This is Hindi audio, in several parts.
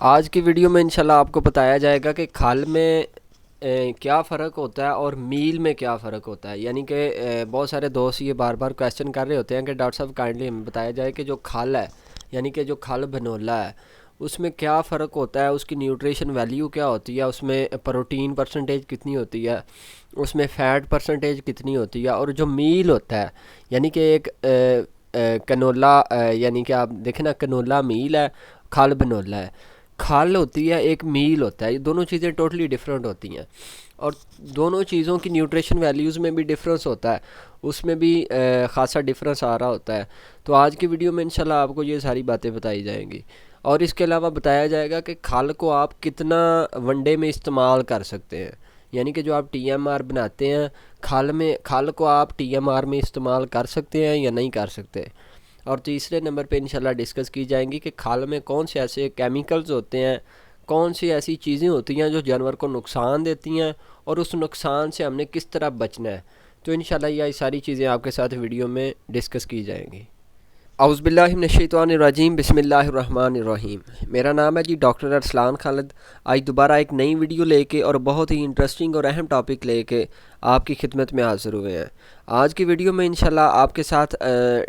आज की वीडियो में इंशाल्लाह आपको बताया जाएगा कि खाल में क्या फ़र्क होता है और मील में क्या फ़र्क होता है। यानी कि बहुत सारे दोस्त ये बार बार क्वेश्चन कर रहे होते हैं कि डॉक्टर साहब काइंडली हमें बताया जाए कि जो खाल है, यानी कि जो खाल बनोला है, उसमें क्या फ़र्क होता है, उसकी न्यूट्रिशन वैल्यू क्या होती है, उसमें प्रोटीन परसेंटेज कितनी होती है, उसमें फ़ैट परसेंटेज कितनी होती है। और जो मील होता है, यानी कि एक कनोला, यानी कि आप देखें ना, कनोला मील है, खाल बनोला है। खाल होती है, एक मील होता है, ये दोनों चीज़ें टोटली डिफरेंट होती हैं। और दोनों चीज़ों की न्यूट्रिशन वैल्यूज़ में भी डिफरेंस होता है, उसमें भी ख़ासा डिफरेंस आ रहा होता है। तो आज की वीडियो में इंशाल्लाह आपको ये सारी बातें बताई जाएंगी। और इसके अलावा बताया जाएगा कि खाल को आप कितना वनडे में इस्तेमाल कर सकते हैं। यानी कि जो आप टीएमआर बनाते हैं, खाल को आप टीएमआर में इस्तेमाल कर सकते हैं या नहीं कर सकते। और तीसरे नंबर पे इंशाल्लाह डिस्कस की जाएंगी कि खाल में कौन से ऐसे केमिकल्स होते हैं, कौन सी ऐसी चीज़ें होती हैं जो जानवर को नुकसान देती हैं, और उस नुकसान से हमने किस तरह बचना है। तो इंशाल्लाह ये सारी चीज़ें आपके साथ वीडियो में डिस्कस की जाएंगी। औज़ुबिल्लाहिमिनश्शैतानिर्रजीम, बिस्मिल्लाहिर्रहमानिर्रहीम। मेरा नाम है जी डॉक्टर अरसलान खालिद। आज दोबारा एक नई वीडियो लेके और बहुत ही इंटरेस्टिंग और अहम टॉपिक लेके आपकी खिदमत में हाज़िर हुए हैं। आज की वीडियो में इंशाल्लाह आपके साथ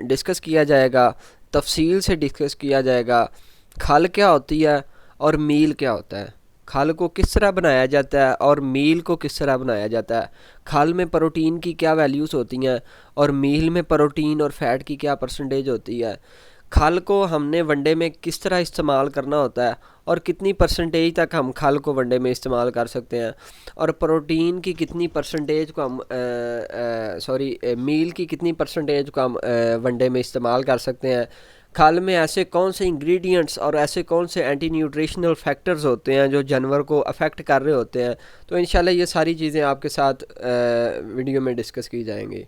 डिस्कस किया जाएगा, तफसील से डिस्कस किया जाएगा, खल क्या होती है और मील क्या होता है, खल को किस तरह बनाया जाता है और मील को किस तरह बनाया जाता है, खल में प्रोटीन की क्या वैल्यूज़ होती हैं और मील में प्रोटीन और फैट की क्या परसेंटेज होती है, खल को हमने वनडे में किस तरह इस्तेमाल करना होता है और कितनी परसेंटेज तक हम खल को वनडे में इस्तेमाल कर सकते हैं, और प्रोटीन की कितनी परसेंटेज को हम मील की कितनी परसेंटेज को हम वनडे में इस्तेमाल कर सकते हैं। खल में ऐसे कौन से इंग्रेडिएंट्स और ऐसे कौन से एंटी न्यूट्रिशनल फैक्टर्स होते हैं जो जानवर को अफेक्ट कर रहे होते हैं। तो इंशाल्लाह ये सारी चीज़ें आपके साथ वीडियो में डिस्कस की जाएंगी।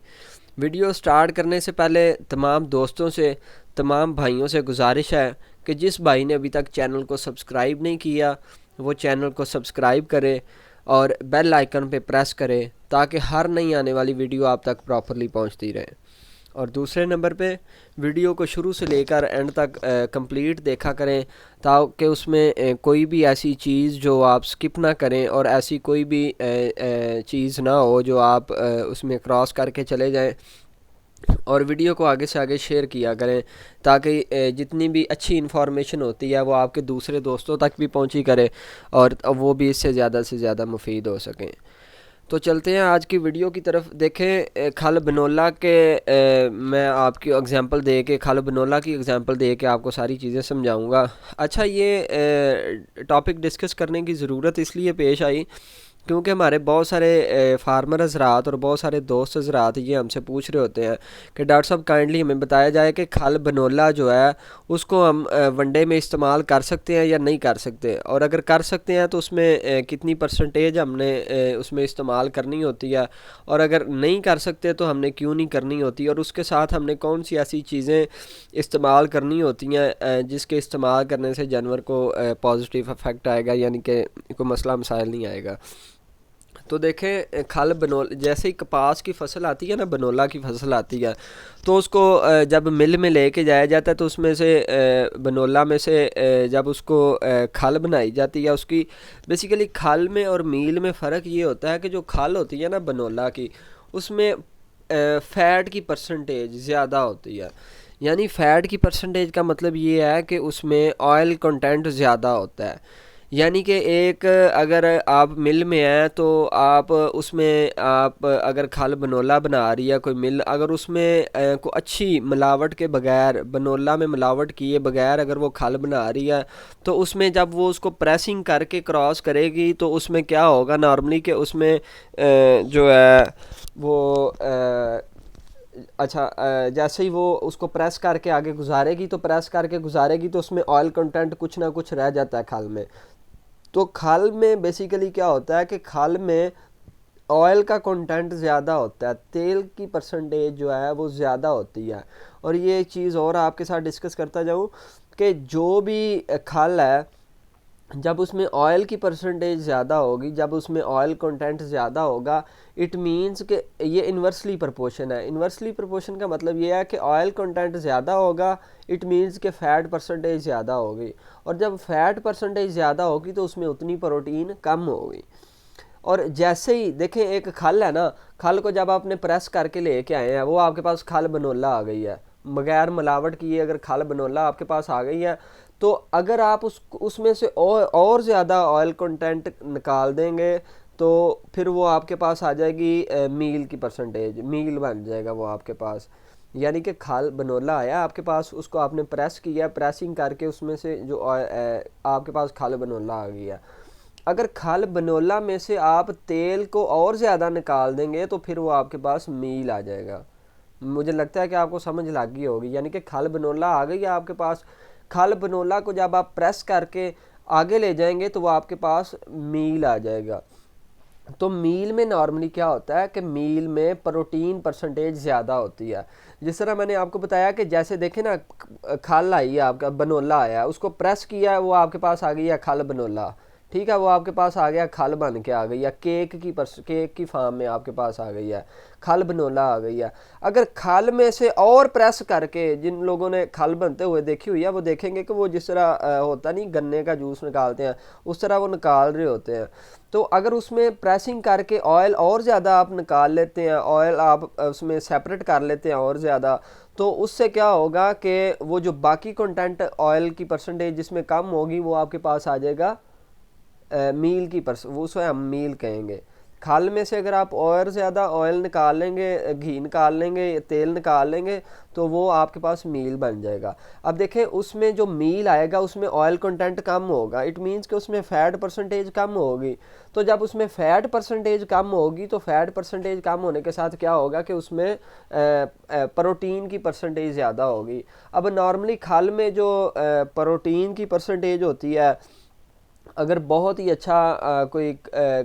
वीडियो स्टार्ट करने से पहले तमाम दोस्तों से, तमाम भाइयों से गुजारिश है कि जिस भाई ने अभी तक चैनल को सब्सक्राइब नहीं किया वो चैनल को सब्सक्राइब करे और बेल आइकन पे प्रेस करे ताकि हर नई आने वाली वीडियो आप तक प्रॉपरली पहुंचती रहे। और दूसरे नंबर पे वीडियो को शुरू से लेकर एंड तक कंप्लीट देखा करें ताकि उसमें कोई भी ऐसी चीज़ जो आप स्किप ना करें और ऐसी कोई भी चीज़ ना हो जो आप उसमें क्रॉस करके चले जाएं। और वीडियो को आगे से आगे शेयर किया करें ताकि जितनी भी अच्छी इन्फॉर्मेशन होती है वो आपके दूसरे दोस्तों तक भी पहुंची करे और वो भी इससे से ज़्यादा मुफीद हो सकें। तो चलते हैं आज की वीडियो की तरफ। देखें, खल बनोला के मैं आपकी एग्जांपल दे के, खल बनोला की एग्जांपल दे के आपको सारी चीज़ें समझाऊंगा। अच्छा, ये टॉपिक डिस्कस करने की ज़रूरत इसलिए पेश आई क्योंकि हमारे बहुत सारे फार्मर हजरात और बहुत सारे दोस्त हजरात ये हमसे पूछ रहे होते हैं कि डॉक्टर साहब काइंडली हमें बताया जाए कि खल बनोला जो है उसको हम वनडे में इस्तेमाल कर सकते हैं या नहीं कर सकते, और अगर कर सकते हैं तो उसमें कितनी परसेंटेज हमने उसमें इस्तेमाल करनी होती है, और अगर नहीं कर सकते तो हमने क्यों नहीं करनी होती, और उसके साथ हमने कौन सी ऐसी चीज़ें इस्तेमाल करनी होती हैं जिसके इस्तेमाल करने से जानवर को पॉजिटिव इफ़ेक्ट आएगा, यानी कि कोई मसला मसाइल नहीं आएगा। तो देखें, खल बनोल जैसे ही कपास की फसल आती है ना, बनोला की फसल आती है, तो उसको जब मिल में लेके जाया जाता है तो उसमें से बनोला में से जब उसको खल बनाई जाती है, उसकी बेसिकली खल में और मील में फ़र्क ये होता है कि जो खल होती है ना बनोला की, उसमें फ़ैट की परसेंटेज ज़्यादा होती है। यानी फ़ैट की परसेंटेज का मतलब ये है कि उसमें ऑयल कंटेंट ज़्यादा होता है। यानी कि एक अगर आप मिल में हैं तो आप उसमें, आप अगर खल बनोला बना रही है कोई मिल, अगर उसमें को अच्छी मिलावट के बगैर, बनोला में मिलावट किए बगैर अगर वो खल बना रही है, तो उसमें जब वो उसको प्रेसिंग करके क्रॉस करेगी तो उसमें क्या होगा नॉर्मली कि उसमें जो है वो जैसे ही वो उसको प्रेस करके आगे गुजारेगी, तो प्रेस करके गुजारेगी तो उसमें ऑयल कंटेंट कुछ ना कुछ रह जाता है खल में। तो खाल में बेसिकली क्या होता है कि खाल में ऑयल का कंटेंट ज़्यादा होता है, तेल की परसेंटेज जो है वो ज़्यादा होती है। और ये चीज़ और आपके साथ डिस्कस करता जाऊँ कि जो भी खाल है जब उसमें ऑयल की परसेंटेज ज़्यादा होगी, जब उसमें ऑयल कंटेंट ज़्यादा होगा, इट मींस कि ये इन्वर्सली प्रोपोर्शन है। इन्वर्सली प्रोपोर्शन का मतलब ये है कि ऑयल कंटेंट ज़्यादा होगा, इट मींस कि फ़ैट परसेंटेज ज़्यादा होगी, और जब फ़ैट परसेंटेज ज़्यादा होगी तो उसमें उतनी प्रोटीन कम होगी। और जैसे ही देखें, एक खल है ना, खल को जब आपने प्रेस करके लेके आए हैं, वो आपके पास खल बनोला आ गई है, बगैर मिलावट किए अगर खल बनोला आपके पास आ गई है, तो अगर आप उसमें से और ज़्यादा ऑयल कंटेंट निकाल देंगे तो फिर वो आपके पास आ जाएगी मील की परसेंटेज, मील बन जाएगा वो आपके पास। यानी कि खाल बनोला आया आपके पास, उसको आपने प्रेस किया, प्रेसिंग करके उसमें से जो आपके पास खाल बनोला आ गया। अगर खाल बनोला में से आप तेल को और ज़्यादा निकाल देंगे तो फिर वो आपके पास मील आ जाएगा। मुझे लगता है कि आपको समझ लग गई होगी। यानी कि खाल बनोला आ गई है आपके पास, खाल बनोला को जब आप प्रेस करके आगे ले जाएंगे तो वो आपके पास मील आ जाएगा। तो मील में नॉर्मली क्या होता है कि मील में प्रोटीन परसेंटेज ज़्यादा होती है। जिस तरह मैंने आपको बताया कि जैसे देखें ना, खाल आई है आपका, बनोला आया, उसको प्रेस किया है, वो आपके पास आ गई है खाल बनोला, ठीक है, वो आपके पास आ गया, खल बन के आ गई है, केक की फार्म में आपके पास आ गई है, खल बनोला आ गई है। अगर खल में से और प्रेस करके, जिन लोगों ने खल बनते हुए देखी हुई है वो देखेंगे कि वो जिस तरह होता नहीं, गन्ने का जूस निकालते हैं, उस तरह वो निकाल रहे होते हैं। तो अगर उसमें प्रेसिंग करके ऑयल और ज़्यादा आप निकाल लेते हैं, ऑयल आप उसमें सेपरेट कर लेते हैं और ज़्यादा, तो उससे क्या होगा कि वो जो बाकी कंटेंट ऑयल की परसेंटेज जिसमें कम होगी वो आपके पास आ जाएगा मील की वो उसे हम मील कहेंगे। खाल में से अगर आप और ज़्यादा ऑयल निकाल लेंगे, घी निकाल लेंगे, तेल निकाल लेंगे, तो वो आपके पास मील बन जाएगा। अब देखें, उसमें जो मील आएगा उसमें ऑयल कंटेंट कम होगा, इट मीन्स कि उसमें फ़ैट परसेंटेज कम होगी। तो जब उसमें फ़ैट परसेंटेज कम होगी तो फ़ैट परसेंटेज कम होने के साथ क्या होगा कि उसमें प्रोटीन की परसेंटेज ज़्यादा होगी। अब नॉर्मली खाल में जो प्रोटीन की परसेंटेज होती है, अगर बहुत ही अच्छा कोई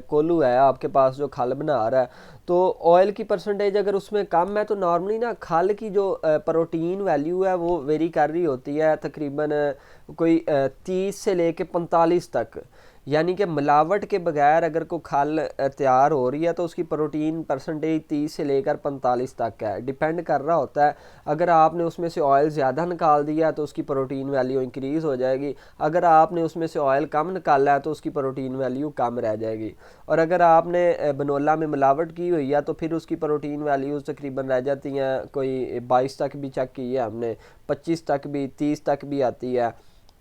कोल्हू है आपके पास जो खल बना रहा है, तो ऑयल की परसेंटेज अगर उसमें कम है तो नॉर्मली ना खल की जो प्रोटीन वैल्यू है वो वेरी कर रही होती है तकरीबन कोई 30 से लेके 45 तक। यानी कि मिलावट के बगैर अगर कोई खल तैयार हो रही है तो उसकी प्रोटीन परसेंटेज 30 से लेकर 45 तक है, डिपेंड कर रहा होता है। अगर आपने उसमें से ऑयल ज़्यादा निकाल दिया तो उसकी प्रोटीन वैल्यू इंक्रीज़ हो जाएगी, अगर आपने उसमें से ऑयल कम निकाला है तो उसकी प्रोटीन वैल्यू कम रह जाएगी। और अगर आपने बनोला में मिलावट की हुई है तो फिर उसकी प्रोटीन वैल्यूज़ तकरीबन रह जाती हैं कोई 22 तक भी चेक की है हमने, 25 तक भी, 30 तक भी आती है,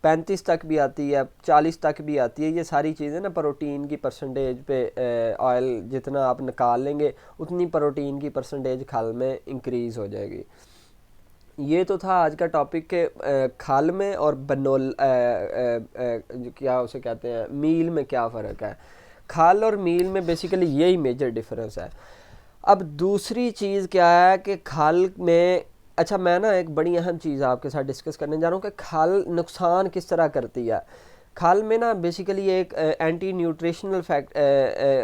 35 तक भी आती है, 40 तक भी आती है। ये सारी चीज़ें ना प्रोटीन की परसेंटेज पे ऑयल जितना आप निकाल लेंगे उतनी प्रोटीन की परसेंटेज खल में इंक्रीज़ हो जाएगी। ये तो था आज का टॉपिक के खाल में और क्या उसे कहते हैं, मील में क्या फ़र्क है। खाल और मील में बेसिकली यही मेजर डिफरेंस है। अब दूसरी चीज़ क्या है कि खाल में, अच्छा मैं ना एक बड़ी अहम चीज़ आपके साथ डिस्कस करने जा रहा हूँ कि खाल नुकसान किस तरह करती है। खाल में ना बेसिकली एक एंटी न्यूट्रिशनल फैक्ट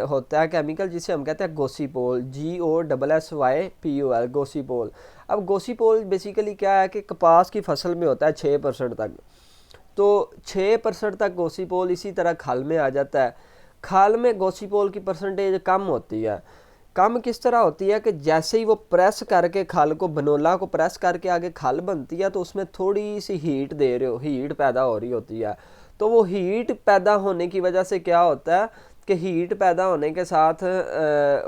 होता है केमिकल, जिसे हम कहते हैं गोसीपोल, GOSSYPOL, गोसीपोल। अब गोसीपोल बेसिकली क्या है कि कपास की फसल में होता है 6% तक, तो 6% तक गोसीपोल इसी तरह खाल में आ जाता है। खाल में गोसीपोल की परसेंटेज कम होती है। कम किस तरह होती है कि जैसे ही वो प्रेस करके खाल को, बनोला को प्रेस करके आगे खाल बनती है तो उसमें थोड़ी सी हीट दे रहे हो, हीट पैदा हो रही होती है। तो वो हीट पैदा होने की वजह से क्या होता है कि हीट पैदा होने के साथ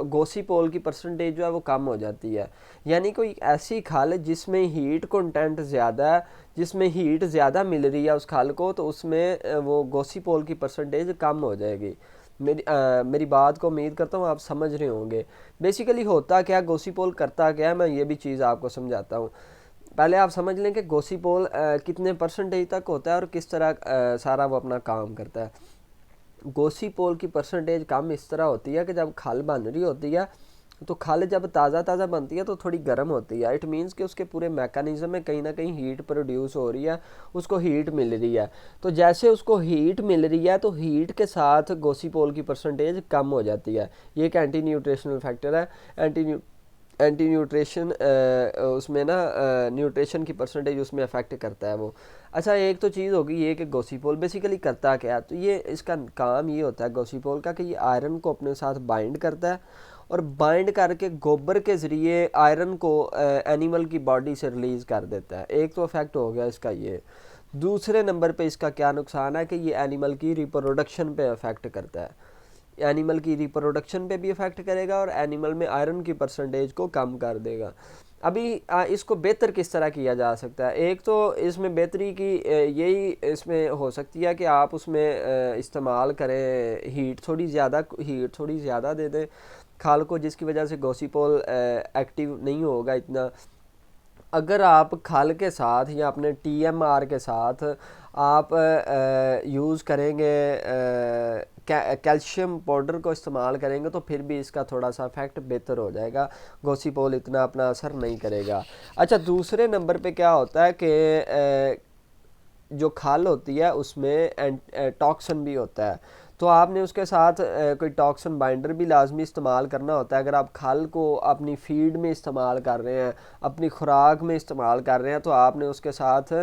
गोसीपोल की परसेंटेज जो है वो कम हो जाती है। यानी कोई ऐसी खाल जिसमें हीट कंटेंट ज़्यादा है, जिसमें हीट ज़्यादा मिल रही है उस खाल को, तो उसमें वो गोसीपोल की परसेंटेज कम हो जाएगी। मेरी बात को उम्मीद करता हूँ आप समझ रहे होंगे। बेसिकली होता क्या, गोसीपोल करता क्या है, मैं ये भी चीज़ आपको समझाता हूँ। पहले आप समझ लें कि गोसीपोल कितने परसेंटेज तक होता है और किस तरह सारा वो अपना काम करता है। गोसीपोल की परसेंटेज कम इस तरह होती है कि जब खल बन रही होती है तो खल जब ताज़ा ताज़ा बनती है तो थोड़ी गर्म होती है, इट मीन्स कि उसके पूरे मैकेनिज्म में कहीं ना कहीं हीट प्रोड्यूस हो रही है, उसको हीट मिल रही है। तो जैसे उसको हीट मिल रही है तो हीट के साथ गोसीपोल की परसेंटेज कम हो जाती है। ये एक एंटी न्यूट्रिशनल फैक्टर है। एंटी न्यूट्रिशन उसमें ना न्यूट्रिशन की परसेंटेज उसमें अफेक्ट करता है वो। अच्छा, एक तो चीज़ होगी ये कि गोसीपोल बेसिकली करता क्या है, तो ये इसका काम ये होता है गोसीपोल का कि ये आयरन को अपने साथ बाइंड करता है और बाइंड करके गोबर के ज़रिए आयरन को एनिमल की बॉडी से रिलीज़ कर देता है। एक तो इफेक्ट हो गया इसका ये। दूसरे नंबर पे इसका क्या नुकसान है कि ये एनिमल की रिप्रोडक्शन पे अफेक्ट करता है। एनिमल की रिप्रोडक्शन पे भी इफ़ेक्ट करेगा और एनिमल में आयरन की परसेंटेज को कम कर देगा। अभी इसको बेहतर किस तरह किया जा सकता है? एक तो इसमें बेहतरी की यही इसमें हो सकती है कि आप उसमें इस्तेमाल करें हीट थोड़ी ज़्यादा दे दें खाल को, जिसकी वजह से गोसीपोल एक्टिव नहीं होगा इतना। अगर आप खल के साथ या अपने टीएमआर के साथ आप यूज़ करेंगे कैल्शियम पाउडर को इस्तेमाल करेंगे तो फिर भी इसका थोड़ा सा इफेक्ट बेहतर हो जाएगा, गोसीपोल इतना अपना असर नहीं करेगा। अच्छा, दूसरे नंबर पे क्या होता है कि जो खाल होती है उसमें टॉक्सन भी होता है, तो आपने उसके साथ कोई टॉक्सन बाइंडर भी लाजमी इस्तेमाल करना होता है। अगर आप खाल को अपनी फीड में इस्तेमाल कर रहे हैं, अपनी खुराक में इस्तेमाल कर रहे हैं, तो आपने उसके साथ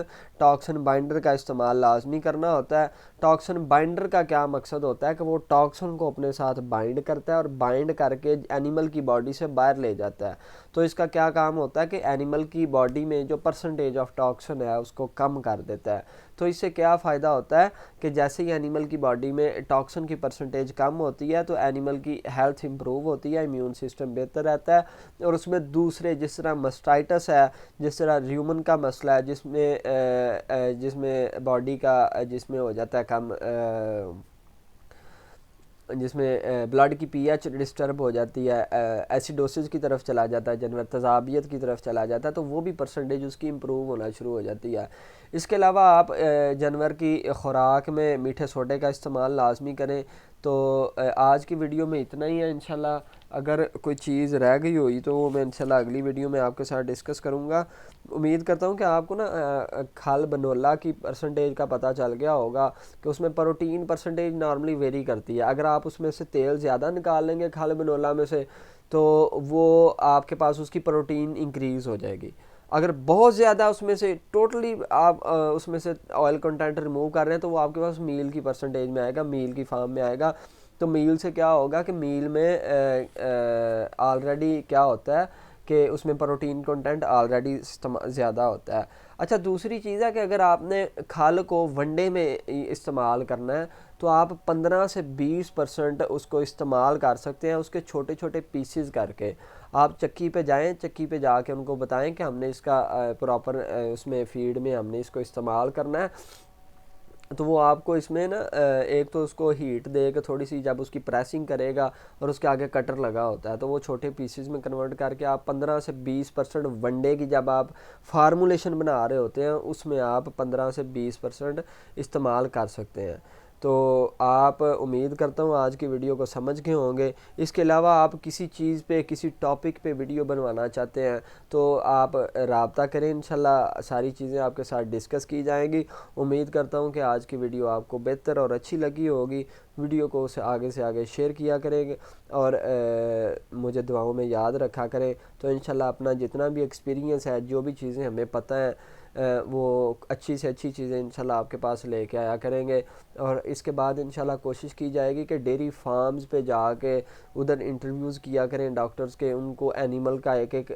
टॉक्सन बाइंडर का इस्तेमाल लाजमी करना होता है। टॉक्सन बाइंडर का क्या मकसद होता है कि वो टॉक्सन को अपने साथ बाइंड करता है और बाइंड करके एनिमल की बॉडी से बाहर ले जाता है। तो इसका क्या काम होता है कि एनिमल की बॉडी में जो परसेंटेज ऑफ टॉक्सन है उसको कम कर देता है। तो इससे क्या फ़ायदा होता है कि जैसे ही एनिमल की बॉडी में टॉक्सन की परसेंटेज कम होती है तो एनिमल की हेल्थ इंप्रूव होती है, इम्यून सिस्टम बेहतर रहता है। और उसमें दूसरे जिस तरह मस्टाइटस है, जिस तरह र्यूमन का मसला है, जिसमें बॉडी का जिसमें हो जाता है कम, जिसमें ब्लड की पीएच डिस्टर्ब हो जाती है, एसिडोसिस की तरफ चला जाता है जानवर, तजाबियत की तरफ चला जाता है, तो वो भी परसेंटेज उसकी इम्प्रूव होना शुरू हो जाती है। इसके अलावा आप जानवर की खुराक में मीठे सोडे का इस्तेमाल लाजमी करें। तो आज की वीडियो में इतना ही है। इंशाल्लाह अगर कोई चीज़ रह गई हुई तो वो मैं इंशाल्लाह अगली वीडियो में आपके साथ डिस्कस करूँगा। उम्मीद करता हूँ कि आपको ना खल बनोला की परसेंटेज का पता चल गया होगा कि उसमें प्रोटीन परसेंटेज नॉर्मली वेरी करती है। अगर आप उसमें से तेल ज़्यादा निकाल लेंगे खल बनोला में से तो वो आपके पास उसकी प्रोटीन इंक्रीज़ हो जाएगी। अगर बहुत ज़्यादा उसमें से टोटली आप उसमें से ऑयल कंटेंट रिमूव कर रहे हैं तो वो आपके पास मील की परसेंटेज में आएगा, मील की फार्म में आएगा। तो मील से क्या होगा कि मील में ऑलरेडी क्या होता है कि उसमें प्रोटीन कंटेंट ऑलरेडी ज़्यादा होता है। अच्छा, दूसरी चीज़ है कि अगर आपने खल को वनडे में इस्तेमाल करना है तो आप 15 से 20% उसको इस्तेमाल कर सकते हैं, उसके छोटे छोटे पीसेस करके। आप चक्की पे जाएं, चक्की पे जाके उनको बताएं कि हमने इसका प्रॉपर उसमें फीड में हमने इसको इस्तेमाल करना है, तो वो आपको इसमें ना एक तो उसको हीट देकर थोड़ी सी जब उसकी प्रेसिंग करेगा और उसके आगे कटर लगा होता है तो वो छोटे पीसेस में कन्वर्ट करके आप 15 से 20% वनडे की जब आप फार्मूलेशन बना रहे होते हैं उसमें आप 15 से 20% इस्तेमाल कर सकते हैं। तो आप उम्मीद करता हूँ आज की वीडियो को समझ गए होंगे। इसके अलावा आप किसी चीज़ पे किसी टॉपिक पे वीडियो बनवाना चाहते हैं तो आप राब्ता करें, इंशाल्लाह सारी चीज़ें आपके साथ डिस्कस की जाएंगी। उम्मीद करता हूँ कि आज की वीडियो आपको बेहतर और अच्छी लगी होगी। वीडियो को उसे आगे से आगे शेयर किया करेंगे और मुझे दुआओं में याद रखा करें। तो इंशाल्लाह अपना जितना भी एक्सपीरियंस है, जो भी चीज़ें हमें पता है वो अच्छी से अच्छी चीज़ें इंशाल्लाह आपके पास लेके आया करेंगे। और इसके बाद इंशाल्लाह कोशिश की जाएगी कि डेयरी फार्म्स पे जाके उधर इंटरव्यूज़ किया करें डॉक्टर्स के, उनको एनिमल का एक एक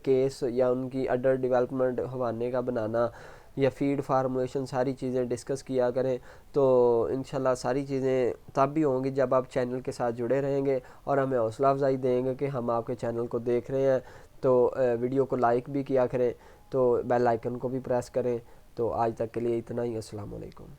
केस या उनकी अडर डेवलपमेंट हवाने का बनाना या फीड फार्मूलेशन सारी चीज़ें डिस्कस किया करें। तो इंशाल्लाह सारी चीज़ें तब भी होंगी जब आप चैनल के साथ जुड़े रहेंगे और हमें हौसला अफजाई देंगे कि हम आपके चैनल को देख रहे हैं। तो वीडियो को लाइक भी किया करें, तो बेल आइकन को भी प्रेस करें। तो आज तक के लिए इतना ही। अस्सलाम वालेकुम।